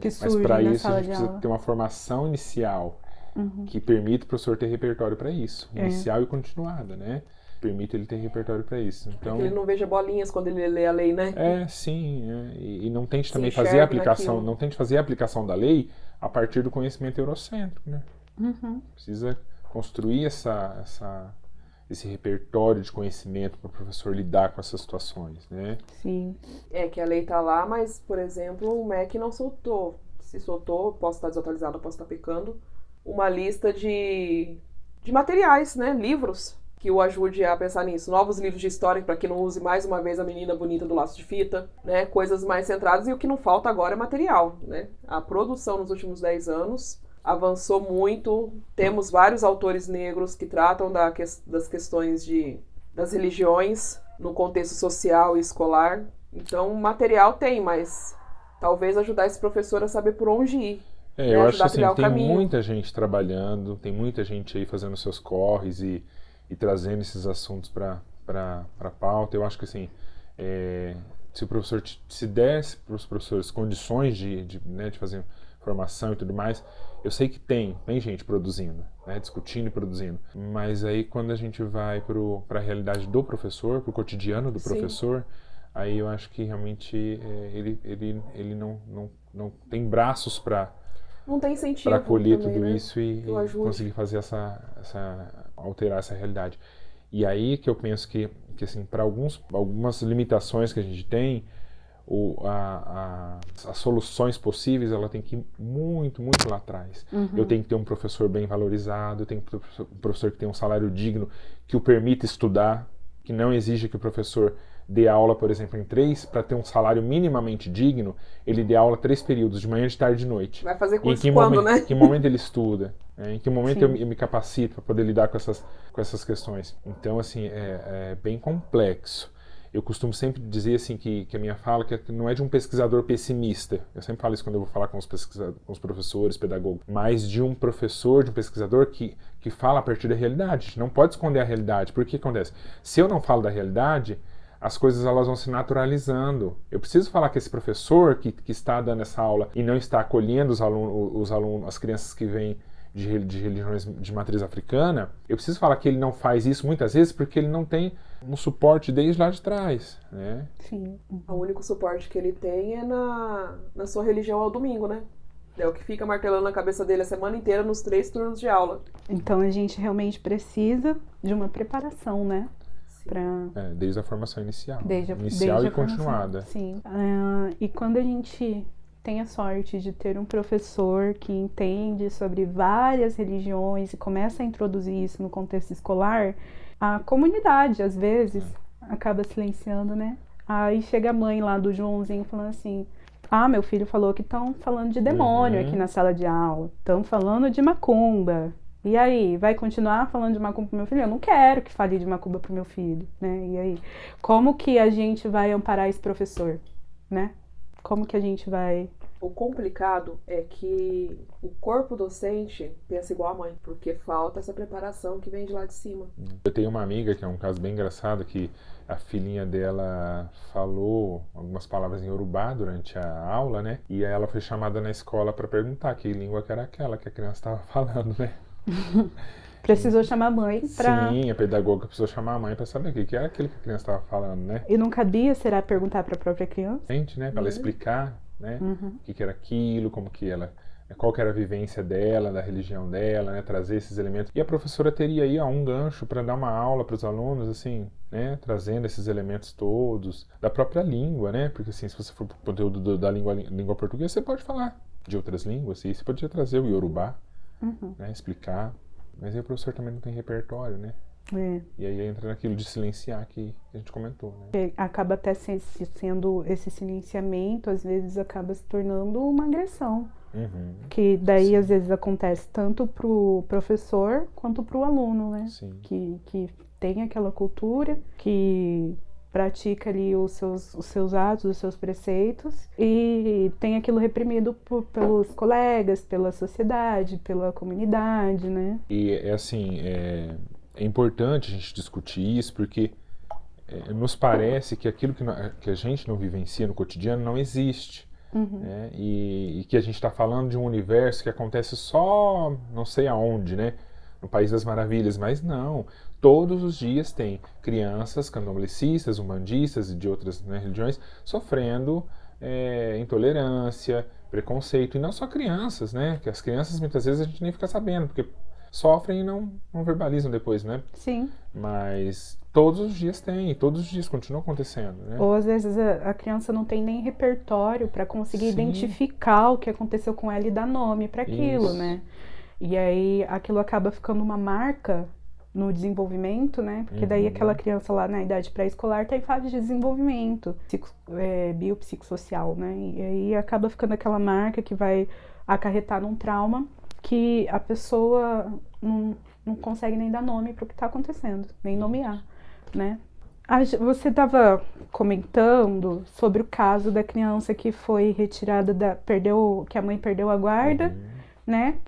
Speaker 1: Que surgem
Speaker 2: Mas para
Speaker 1: na
Speaker 2: isso a
Speaker 1: sala
Speaker 2: gente
Speaker 1: de
Speaker 2: precisa
Speaker 1: aula.
Speaker 2: ter uma formação inicial que permita o professor ter repertório para isso. Inicial e continuada, né? Permite ele ter repertório para isso. Então,
Speaker 3: que ele não veja bolinhas quando ele lê a lei, né?
Speaker 2: Sim. E não tente também
Speaker 3: enxergue
Speaker 2: fazer a aplicação,
Speaker 3: naquilo.
Speaker 2: não tente fazer a aplicação da lei a partir do conhecimento eurocêntrico, né? Precisa construir esse repertório de conhecimento para o professor lidar com essas situações, né?
Speaker 1: Sim.
Speaker 3: Que a lei tá lá, mas, por exemplo, o MEC não soltou. Se soltou, posso estar desatualizada, posso estar pecando, uma lista de materiais, né? Livros que o ajude a pensar nisso. Novos livros de história, para que não use mais uma vez a menina bonita do laço de fita, né? Coisas mais centradas, e o que não falta agora é material, né? A produção nos últimos 10 anos avançou muito, temos vários autores negros que tratam das questões das religiões no contexto social e escolar. Então, material tem, mas talvez ajudar esse professor a saber por onde ir.
Speaker 2: Eu acho que assim, tem muita gente trabalhando, tem muita gente aí fazendo seus corres e trazendo esses assuntos para a pauta. Eu acho que assim, se o professor se desse para os professores condições de fazer formação e tudo mais, eu sei que tem gente produzindo, né, discutindo e produzindo, mas aí quando a gente vai para a realidade do professor, para o cotidiano do professor, aí eu acho que realmente ele não tem braços para
Speaker 3: não tem incentivo para
Speaker 2: acolher
Speaker 3: também,
Speaker 2: tudo
Speaker 3: né?
Speaker 2: isso e conseguir fazer alterar essa realidade. E aí que eu penso que assim, para algumas limitações que a gente tem, as soluções possíveis, ela tem que ir muito, muito lá atrás. Eu tenho que ter um professor bem valorizado, eu tenho que ter um professor que tenha um salário digno, que o permita estudar, que não exija que o professor dê aula, por exemplo, para ter um salário minimamente digno, ele dê aula 3 períodos, de manhã, de tarde e de noite.
Speaker 3: Vai fazer curso
Speaker 2: né?
Speaker 3: Em
Speaker 2: que momento ele estuda? Em que momento eu me capacito para poder lidar com essas questões? Então, assim, é bem complexo. Eu costumo sempre dizer assim que a minha fala que não é de um pesquisador pessimista. Eu sempre falo isso quando eu vou falar com os professores, pedagogos, mas de um professor, de um pesquisador que fala a partir da realidade. A gente não pode esconder a realidade. Porque o que acontece? Se eu não falo da realidade, as coisas elas vão se naturalizando. Eu preciso falar que esse professor que está dando essa aula e não está acolhendo os alunos, as crianças que vêm de religiões de matriz africana, eu preciso falar que ele não faz isso muitas vezes porque ele não tem um suporte desde lá de trás, né?
Speaker 1: Sim.
Speaker 3: O único suporte que ele tem é na sua religião ao domingo, né? É o que fica martelando na cabeça dele a semana inteira nos 3 turnos de aula.
Speaker 1: Então a gente realmente precisa de uma preparação, né?
Speaker 2: Desde a formação inicial.
Speaker 1: Desde
Speaker 2: e continuada.
Speaker 1: Sim. E quando a gente tem a sorte de ter um professor que entende sobre várias religiões e começa a introduzir isso no contexto escolar, a comunidade, às vezes, acaba silenciando, né? Aí chega a mãe lá do Joãozinho falando assim: meu filho falou que estão falando de demônio aqui na sala de aula, estão falando de macumba. E aí, vai continuar falando de macumba pro meu filho? Eu não quero que fale de macumba pro meu filho, né? E aí, como que a gente vai amparar esse professor, né? Como que a gente vai...
Speaker 3: O complicado é que o corpo docente pensa igual a mãe, porque falta essa preparação que vem de lá de cima.
Speaker 2: Eu tenho uma amiga, que é um caso bem engraçado, que a filhinha dela falou algumas palavras em Yorubá durante a aula, né? E aí ela foi chamada na escola para perguntar que língua que era aquela que a criança estava falando, né?
Speaker 1: Precisou chamar a mãe para...
Speaker 2: Sim, a pedagoga precisou chamar a mãe para saber o que era aquilo que a criança estava falando, né?
Speaker 1: E não cabia, será, perguntar para a própria criança?
Speaker 2: Gente, né? Para ela explicar, né? O que era aquilo, como que ela... Qual que era a vivência dela, da religião dela, né? Trazer esses elementos. E a professora teria aí um gancho para dar uma aula para os alunos, assim, né? Trazendo esses elementos todos da própria língua, né? Porque assim, se você for para o conteúdo da língua portuguesa, você pode falar de outras línguas, e você podia trazer o Yorubá, né? Explicar. Mas aí o professor também não tem repertório, né? E aí entra naquilo de silenciar que a gente comentou, né?
Speaker 1: Acaba até sendo esse silenciamento, às vezes acaba se tornando uma agressão. Que daí às vezes acontece tanto pro professor quanto pro aluno, né?
Speaker 2: Sim.
Speaker 1: Que tem aquela cultura, que pratica ali os seus atos, os seus preceitos, e tem aquilo reprimido pelos colegas, pela sociedade, pela comunidade, né?
Speaker 2: E é assim, é importante a gente discutir isso, porque nos parece que aquilo que a gente não vivencia no cotidiano não existe. Né? E que a gente está falando de um universo que acontece só não sei aonde, né? No País das Maravilhas, mas não. Todos os dias tem crianças candomblecistas, umbandistas e de outras, né, religiões sofrendo intolerância, preconceito. E não só crianças, né? Que as crianças muitas vezes a gente nem fica sabendo, porque sofrem e não verbalizam depois, né?
Speaker 1: Sim.
Speaker 2: Mas todos os dias tem, todos os dias continua acontecendo, né?
Speaker 1: Ou às vezes a criança não tem nem repertório para conseguir
Speaker 2: Sim.
Speaker 1: identificar o que aconteceu com ela e dar nome para aquilo,
Speaker 2: Isso.
Speaker 1: né? E aí aquilo acaba ficando uma marca no desenvolvimento, né? Porque daí aquela criança lá na idade pré-escolar tá em fase de desenvolvimento biopsicossocial, né? E aí acaba ficando aquela marca que vai acarretar num trauma que a pessoa não consegue nem dar nome para o que está acontecendo, nem nomear, né? Você estava comentando sobre o caso da criança que foi retirada que a mãe perdeu a guarda, né?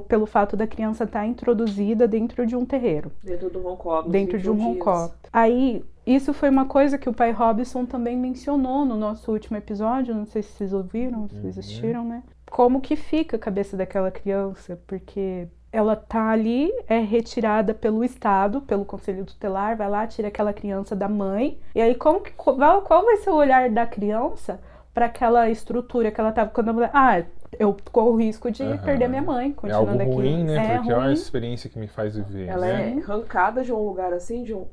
Speaker 1: Pelo fato da criança estar introduzida dentro de um terreiro.
Speaker 3: Dentro do Roncó.
Speaker 1: Dentro de um Roncó. Aí, isso foi uma coisa que o pai Robson também mencionou no nosso último episódio, não sei se vocês ouviram, se vocês assistiram, né? Como que fica a cabeça daquela criança, porque ela tá ali, é retirada pelo Estado, pelo Conselho Tutelar, vai lá, tira aquela criança da mãe, e aí qual vai ser o olhar da criança para aquela estrutura que ela tava quando a mulher, eu corro o risco de perder minha mãe, continuando aqui.
Speaker 2: É algo ruim, né? Porque
Speaker 1: ruim.
Speaker 2: é a experiência que me faz viver.
Speaker 3: Ela
Speaker 2: né?
Speaker 3: é arrancada de um lugar assim, de um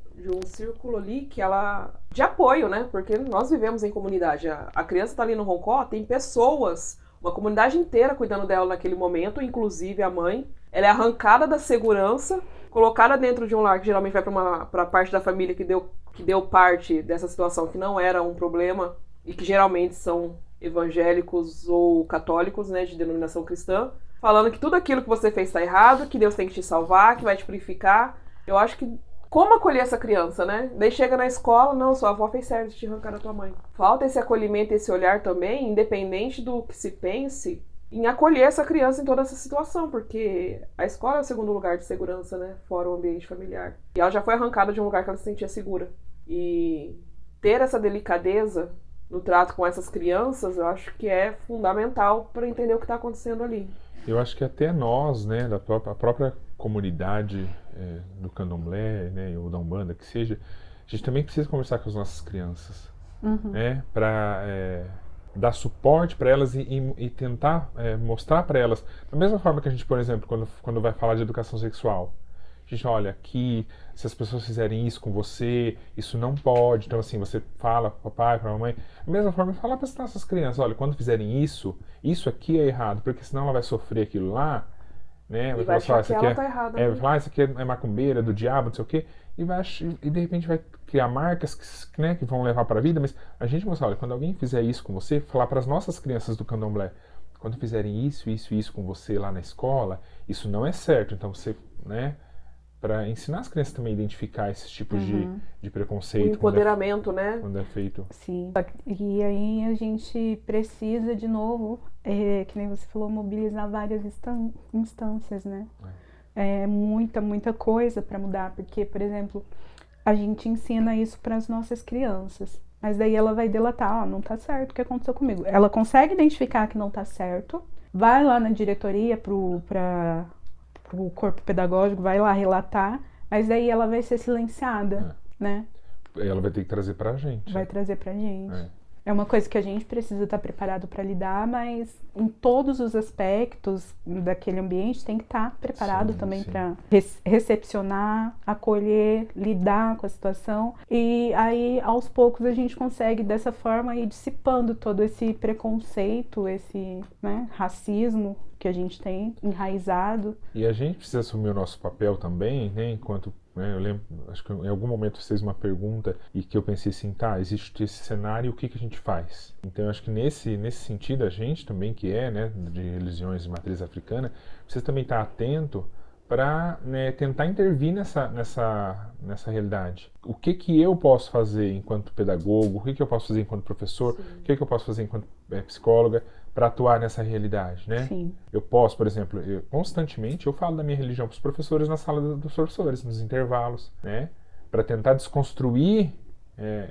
Speaker 3: círculo ali que ela... de apoio, né? Porque nós vivemos em comunidade. A criança tá ali no Roncó, tem pessoas, uma comunidade inteira cuidando dela naquele momento, inclusive a mãe. Ela é arrancada da segurança, colocada dentro de um lar que geralmente vai para parte da família que deu parte dessa situação, que não era um problema e que geralmente são evangélicos ou católicos, né, de denominação cristã, falando que tudo aquilo que você fez está errado, que Deus tem que te salvar, que vai te purificar. Eu acho que como acolher essa criança, né? Daí chega na escola, não, sua avó fez certo de te arrancar da tua mãe. Falta esse acolhimento, esse olhar também, independente do que se pense, em acolher essa criança em toda essa situação, porque a escola é o segundo lugar de segurança, né? Fora o ambiente familiar. E ela já foi arrancada de um lugar que ela se sentia segura. E ter essa delicadeza no trato com essas crianças, eu acho que é fundamental para entender o que está acontecendo ali.
Speaker 2: Eu acho que até nós, né, a própria comunidade do candomblé, né, ou da Umbanda, que seja, a gente também precisa conversar com as nossas crianças, né, para dar suporte para elas e tentar mostrar para elas, da mesma forma que a gente, por exemplo, quando vai falar de educação sexual, a gente olha aqui, se as pessoas fizerem isso com você, isso não pode. Então, assim, você fala para o papai, para a mamãe. Da mesma forma, falar para as nossas crianças, olha, quando fizerem isso aqui é errado, porque senão ela vai sofrer aquilo lá, né?
Speaker 3: E vai achar que ela tá errada.
Speaker 2: Vai falar, isso aqui é macumbeira, do diabo, não sei o quê. E de repente vai criar marcas que vão levar para a vida. Mas a gente mostra, olha, quando alguém fizer isso com você, falar para as nossas crianças do candomblé, quando fizerem isso com você lá na escola, isso não é certo. Então você, né? Para ensinar as crianças também a identificar esses tipos de preconceito.
Speaker 3: O empoderamento, né?
Speaker 2: Quando é feito.
Speaker 1: Sim. E aí a gente precisa, de novo, que nem você falou, mobilizar várias instâncias, né? É muita coisa para mudar, porque, por exemplo, a gente ensina isso para as nossas crianças, mas daí ela vai delatar, não tá certo o que aconteceu comigo. Ela consegue identificar que não tá certo, vai lá na diretoria o corpo pedagógico, vai lá relatar, mas daí ela vai ser silenciada, né?
Speaker 2: Ela vai ter que trazer pra gente.
Speaker 1: Vai trazer pra gente. É uma coisa que a gente precisa estar preparado para lidar, mas em todos os aspectos daquele ambiente tem que estar preparado também para recepcionar, acolher, lidar com a situação. E aí, aos poucos, a gente consegue, dessa forma, ir dissipando todo esse preconceito, esse racismo que a gente tem enraizado.
Speaker 2: E a gente precisa assumir o nosso papel também, né, enquanto... Eu lembro, acho que em algum momento você fez uma pergunta e que eu pensei assim, existe esse cenário, o que a gente faz? Então eu acho que nesse sentido a gente também, que é, né, de religiões de matriz africana, precisa também estar atento para, né, tentar intervir nessa realidade. O que eu posso fazer enquanto pedagogo, o que eu posso fazer enquanto professor, o que eu posso fazer enquanto psicóloga, para atuar nessa realidade, né?
Speaker 1: Sim.
Speaker 2: Eu posso, por exemplo, constantemente eu falo da minha religião para os professores na sala dos professores, nos intervalos, né? Para tentar desconstruir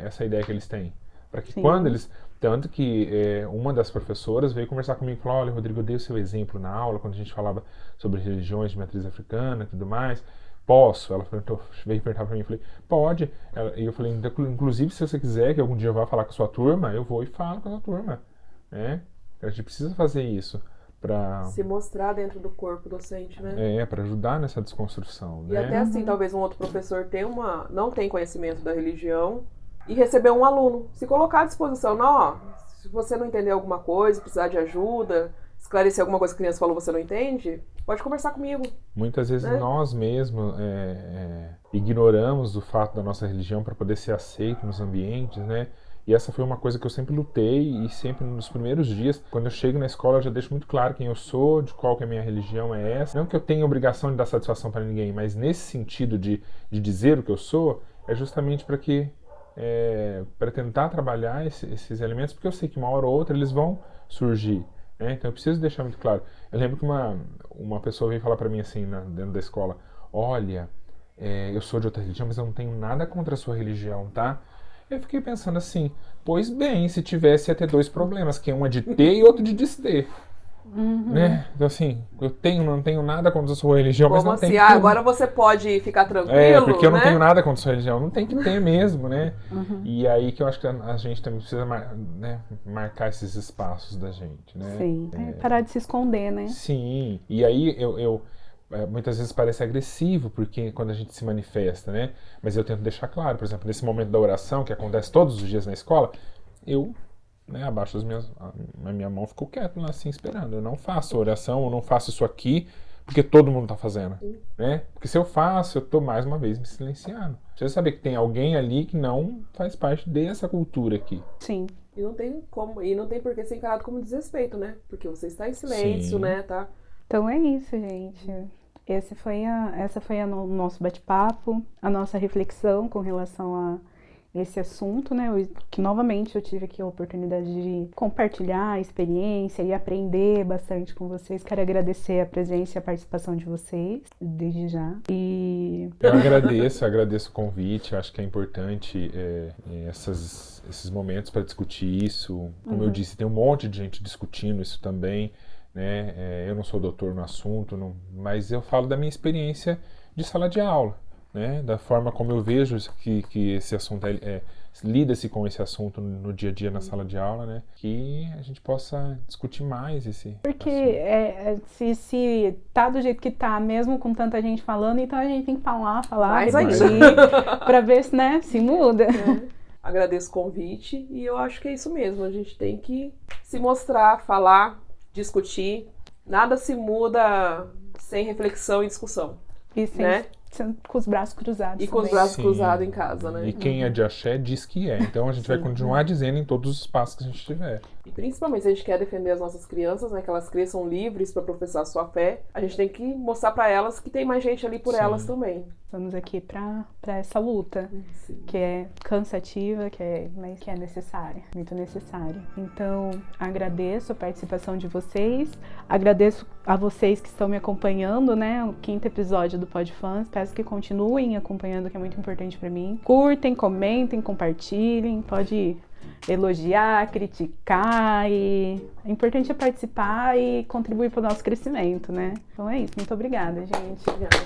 Speaker 2: essa ideia que eles têm. Para que
Speaker 1: Sim.
Speaker 2: quando eles... Tanto que uma das professoras veio conversar comigo e falou, olha, Rodrigo, eu dei o seu exemplo na aula, quando a gente falava sobre religiões de matriz africana e tudo mais. Posso? Ela veio perguntar para mim, eu falei, pode. E eu falei, inclusive, se você quiser que algum dia eu vá falar com a sua turma, eu vou e falo com a sua turma. Né? A gente precisa fazer isso para...
Speaker 3: Se mostrar dentro do corpo docente, né?
Speaker 2: para ajudar nessa desconstrução.
Speaker 3: E
Speaker 2: né?
Speaker 3: até assim, talvez um outro professor não tem conhecimento da religião e receber um aluno. Se colocar à disposição, não, ó, se você não entender alguma coisa, precisar de ajuda, esclarecer alguma coisa que a criança falou você não entende, pode conversar comigo.
Speaker 2: Muitas vezes
Speaker 3: né?
Speaker 2: nós mesmos ignoramos o fato da nossa religião para poder ser aceito nos ambientes, né? E essa foi uma coisa que eu sempre lutei e sempre nos primeiros dias, quando eu chego na escola, eu já deixo muito claro quem eu sou, de qual que a minha religião é essa. Não que eu tenha obrigação de dar satisfação para ninguém, mas nesse sentido de dizer o que eu sou, é justamente para que para tentar trabalhar esses elementos, porque eu sei que uma hora ou outra eles vão surgir. Né? Então eu preciso deixar muito claro. Eu lembro que uma pessoa veio falar para mim assim, dentro da escola, olha, eu sou de outra religião, mas eu não tenho nada contra a sua religião, tá? Eu fiquei pensando assim, pois bem, se tivesse ia ter dois problemas, que um é de ter e outro de dester. Né? Então assim, não tenho nada contra a sua religião, mas
Speaker 3: Como
Speaker 2: não
Speaker 3: assim?
Speaker 2: tem que
Speaker 3: Agora você pode ficar tranquilo,
Speaker 2: porque eu não
Speaker 3: né?
Speaker 2: tenho nada contra a sua religião, não tem que ter mesmo, né? E aí que eu acho que a gente também precisa marcar esses espaços da gente, né?
Speaker 1: Sim, parar de se esconder, né?
Speaker 2: Sim, e aí eu muitas vezes parece agressivo porque quando a gente se manifesta, né? Mas eu tento deixar claro, por exemplo, nesse momento da oração que acontece todos os dias na escola, eu abaixo a minha mão, fico quieto lá assim esperando. Eu não faço oração, eu não faço isso aqui porque todo mundo está fazendo, né? Porque se eu faço, eu estou mais uma vez me silenciando. Você saber que tem alguém ali que não faz parte dessa cultura aqui.
Speaker 1: Sim.
Speaker 3: E não tem por que ser encarado como desrespeito, né? Porque você está em silêncio,
Speaker 2: Sim.
Speaker 3: né? Tá?
Speaker 1: Então é isso, gente. Essa foi o nosso bate-papo, a nossa reflexão com relação a esse assunto, né? Que novamente eu tive aqui a oportunidade de compartilhar a experiência e aprender bastante com vocês. Quero agradecer a presença e a participação de vocês, desde já.
Speaker 2: Eu agradeço o convite, acho que é importante esses momentos para discutir isso. Como eu disse, tem um monte de gente discutindo isso também. Né? Eu não sou doutor no assunto, mas eu falo da minha experiência de sala de aula, né? Da forma como eu vejo que esse assunto lida-se com esse assunto no dia a dia na sala de aula, né? Que a gente possa discutir mais esse
Speaker 1: Porque se tá do jeito que tá, mesmo com tanta gente falando, então a gente tem que falar,
Speaker 3: Mais
Speaker 1: repetir, pra ver se, né, se muda.
Speaker 3: Agradeço o convite e eu acho que é isso mesmo. A gente tem que se mostrar, falar, discutir. Nada se muda sem reflexão e discussão.
Speaker 1: E sem,
Speaker 3: né?
Speaker 1: Com os braços cruzados.
Speaker 3: E com os
Speaker 1: também.
Speaker 3: braços
Speaker 2: Sim.
Speaker 3: cruzados em casa, né?
Speaker 2: E quem é de axé diz que é. Então a gente vai continuar dizendo em todos os espaços que a gente tiver.
Speaker 3: E principalmente se a gente quer defender as nossas crianças, né, que elas cresçam livres para professar a sua fé, a gente tem que mostrar para elas que tem mais gente ali por
Speaker 2: Sim.
Speaker 3: elas também.
Speaker 1: Estamos aqui para essa luta,
Speaker 3: Sim.
Speaker 1: que é cansativa, mas que é necessária, muito necessária. Então, agradeço a participação de vocês, agradeço a vocês que estão me acompanhando, né, o 5º episódio do PodFans. Peço que continuem acompanhando, que é muito importante para mim. Curtem, comentem, compartilhem, pode elogiar, criticar, e o importante é participar e contribuir para o nosso crescimento, né? Então é isso, muito obrigada, gente.
Speaker 3: Obrigada.